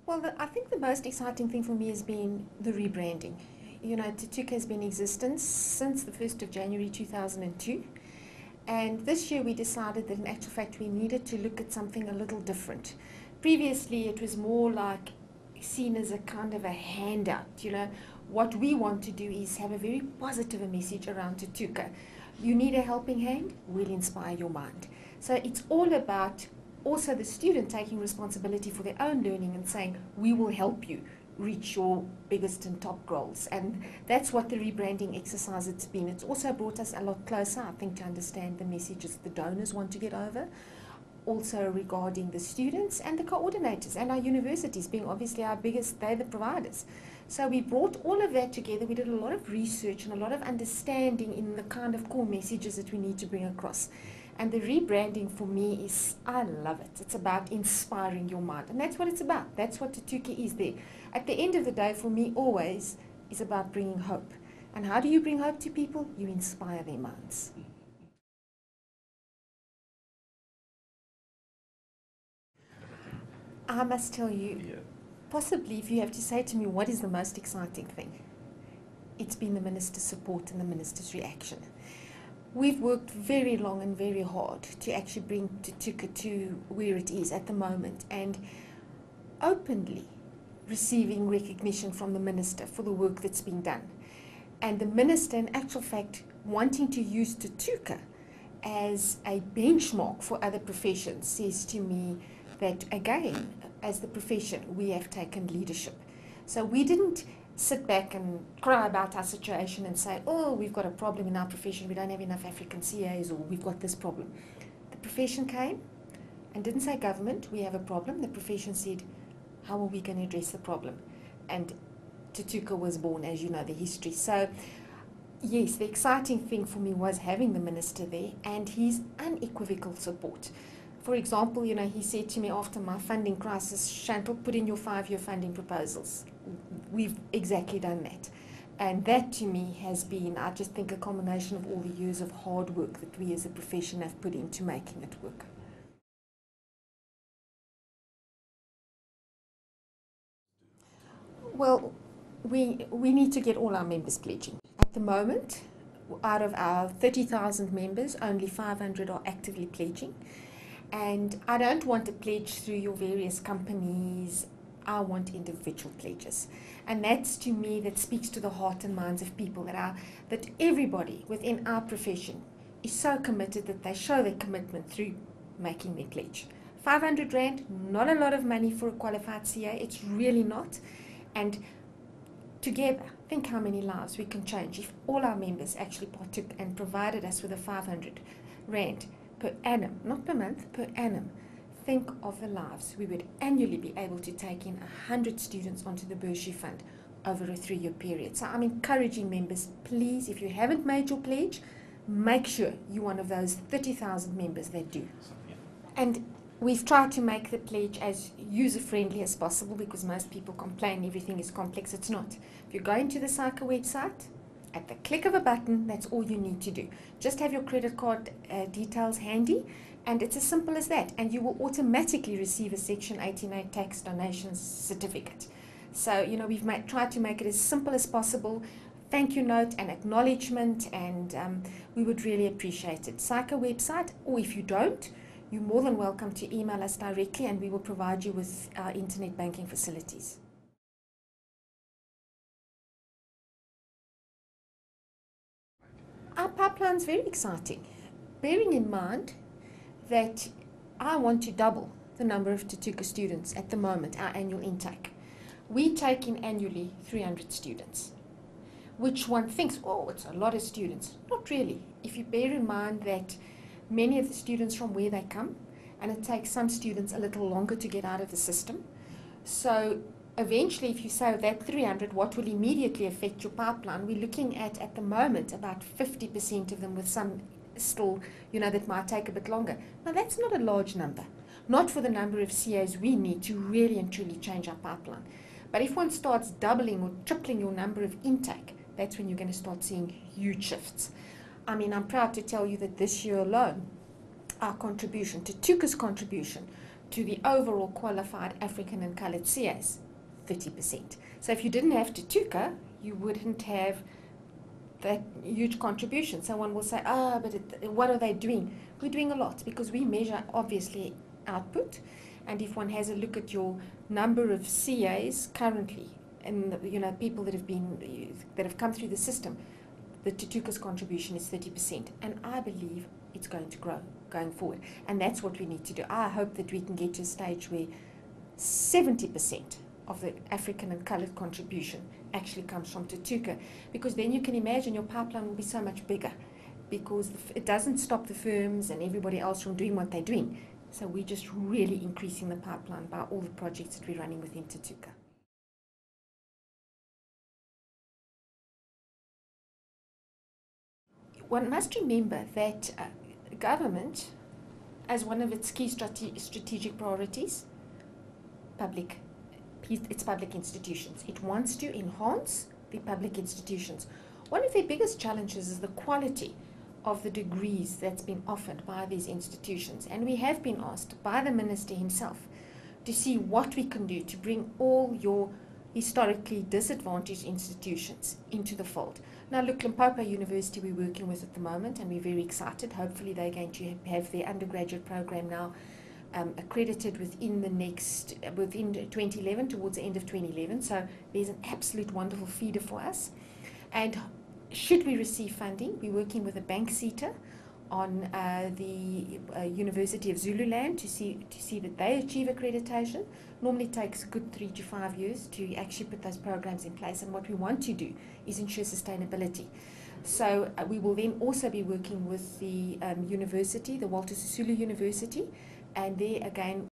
Well, I think the most exciting thing for me has been the rebranding. You know, Tutuka has been in existence since the 1st of January 2002. And this year we decided that in actual fact we needed to look at something a little different. Previously it was more like seen as a kind of a handout, you know. What we want to do is have a very positive message around Tutuka. You need a helping hand, we'll inspire your mind. So it's all about also the student taking responsibility for their own learning and saying, we will help you reach your biggest and top goals. And that's what the rebranding exercise has been. It's also brought us a lot closer, I think, to understand the messages the donors want to get over. Also regarding the students and the coordinators and our universities being obviously our biggest, they're the providers. So we brought all of that together. We did a lot of research and a lot of understanding in the kind of core messages that we need to bring across. And the rebranding for me is, I love it. It's about inspiring your mind. And that's what it's about. That's what Tutuka is there. At the end of the day, for me, always is about bringing hope. And how do you bring hope to people? You inspire their minds. I must tell you, possibly if you have to say to me what is the most exciting thing, it's been the minister's support and the minister's reaction. We've worked very long and very hard to actually bring Tutuka to where it is at the moment, and openly receiving recognition from the minister for the work that's been done. And the minister, in actual fact, wanting to use Tutuka as a benchmark for other professions, says to me that, again, as the profession, we have taken leadership. So we didn't sit back and cry about our situation and say, oh, we've got a problem in our profession, we don't have enough African CAs, or we've got this problem. The profession came and didn't say, government, we have a problem. The profession said, how are we going to address the problem? And Tutuka was born, as you know, the history. So yes, the exciting thing for me was having the minister there and his unequivocal support. For example, you know, he said to me after my funding crisis, Chantyl, put in your 5-year funding proposals. We've exactly done that. And that to me has been, I just think, a combination of all the years of hard work that we as a profession have put into making it work. Well, we need to get all our members pledging. At the moment, out of our 30,000 members, only 500 are actively pledging. And I don't want a pledge through your various companies. I want individual pledges. And that's, to me, that speaks to the heart and minds of people, that everybody within our profession is so committed that they show their commitment through making their pledge. 500 Rand, not a lot of money for a qualified CA, it's really not. And together, think how many lives we can change if all our members actually partook and provided us with a 500 Rand per annum, not per month, per annum. Think of the lives we would annually be able to take in 100 students onto the bursary fund over a 3-year period. So I'm encouraging members, please, if you haven't made your pledge, make sure you're one of those 30,000 members that do. And we've tried to make the pledge as user-friendly as possible, because most people complain everything is complex. It's not. If you go into the SAICA website, at the click of a button, that's all you need to do. Just have your credit card details handy, and it's as simple as that. And you will automatically receive a Section 188 tax donations certificate. So, you know, we've tried to make it as simple as possible. Thank you note and acknowledgement, and we would really appreciate it. SAICA website, or if you don't, you're more than welcome to email us directly, and we will provide you with our internet banking facilities. Our pipeline is very exciting, bearing in mind that I want to double the number of Tutuka students at the moment, our annual intake. We take in annually 300 students, which one thinks, oh, it's a lot of students. Not really. If you bear in mind that many of the students from where they come, and it takes some students a little longer to get out of the system. So eventually, if you say that 300, what will immediately affect your pipeline? We're looking at the moment, about 50% of them, with some still, you know, that might take a bit longer. Now, that's not a large number, not for the number of CAs we need to really and truly change our pipeline. But if one starts doubling or tripling your number of intake, that's when you're going to start seeing huge shifts. I mean, I'm proud to tell you that this year alone, our contribution, Tutuka's contribution to the overall qualified African and coloured CAs, 30%. So if you didn't have Tutuka, you wouldn't have that huge contribution. Someone will say, but what are they doing? We're doing a lot because we measure, obviously, output. And if one has a look at your number of CAs currently, and people that have come through the system, the Tutuka's contribution is 30%, and I believe it's going to grow going forward. And that's what we need to do. I hope that we can get to a stage where 70% of the African and coloured contribution actually comes from Tutuka, because then you can imagine your pipeline will be so much bigger, because it doesn't stop the firms and everybody else from doing what they're doing. So we're just really increasing the pipeline by all the projects that we're running within Tutuka. One must remember that government, as one of its key strategic priorities, it's public institutions. It wants to enhance the public institutions. One of their biggest challenges is the quality of the degrees that's been offered by these institutions. And we have been asked by the Minister himself to see what we can do to bring all your historically disadvantaged institutions into the fold. Now look, Limpopo University we're working with at the moment, and we're very excited. Hopefully they're going to have their undergraduate program now accredited within 2011, towards the end of 2011. So there's an absolute wonderful feeder for us. And should we receive funding, we're working with a bank seater on the University of Zululand to see that they achieve accreditation. Normally takes a good 3 to 5 years to actually put those programs in place, and what we want to do is ensure sustainability. So we will then also be working with the university, the Walter Sisulu University, and there again